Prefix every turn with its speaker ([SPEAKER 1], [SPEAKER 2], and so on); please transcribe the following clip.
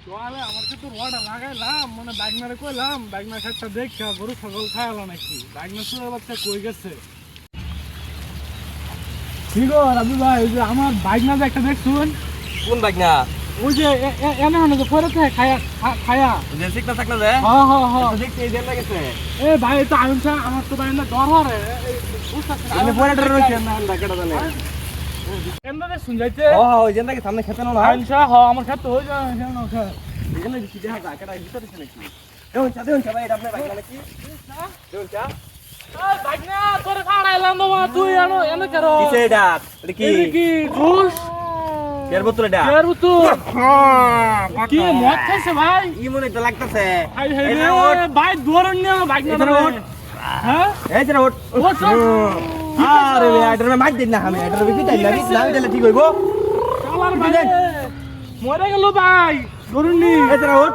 [SPEAKER 1] চলে আমাকে তো রড লাগাইলাম মানে বাইকনারে কইলাম বাইকনার খাটটা দেখা গরু ছাগল খাওয়ালো নাকি বাইকনা চুরের বাচ্চা কই গেছে ঠিক রাজু ভাই ওই যে আমার বাইকনা যে একটা দেখছুন
[SPEAKER 2] কোন বাইক না
[SPEAKER 1] ওই যে এনে হনে যে পরে থাকে খায়া খায়া
[SPEAKER 2] যে সিকনা থাকনা যে
[SPEAKER 1] হ্যাঁ হ্যাঁ হ্যাঁ
[SPEAKER 2] দেখতে এই দেন লাগেছে
[SPEAKER 1] এ ভাই তো আইনছা আমার তো বাইনা ডর হরে বুঝতাছিস
[SPEAKER 2] আমি পরে ডর রইছে না ডাকেটা জানে
[SPEAKER 1] এমনে শুন যাইতে
[SPEAKER 2] ও ওই যেন নাকি সামনে খেতে না
[SPEAKER 1] আইনছা হ আমার খাতে হই যায় না খা
[SPEAKER 2] এখানে কি দেখা যায় কেডা ভিতরে আছে নাকি দেউন চা ভাই এটা আপনার বাইক নাকি দেউন চা
[SPEAKER 1] এই বাইকনা তোরে খাড়াইলাম বাবা তুই এনো এনে করো
[SPEAKER 2] কিসে এটা এটা কি
[SPEAKER 1] এটা কি জুস
[SPEAKER 2] কের বোতল এটা
[SPEAKER 1] কের তো কি মদ খাইছে ভাই
[SPEAKER 2] ই মনে তো লাগতেছে
[SPEAKER 1] হাই হাই রে ভাই দৌড়ন না বাইকনা
[SPEAKER 2] এখানে ওঠ।
[SPEAKER 1] হ্যাঁ
[SPEAKER 2] এই যে ওঠ
[SPEAKER 1] ওঠ, ওঠ।
[SPEAKER 2] আরে এটার মাইক দিন না আমি এটার বিপি তাই না দিলে ঠিক হইব
[SPEAKER 1] চালার ভাই মরে গেল ভাই দৌড়নি
[SPEAKER 2] এই যে ওঠ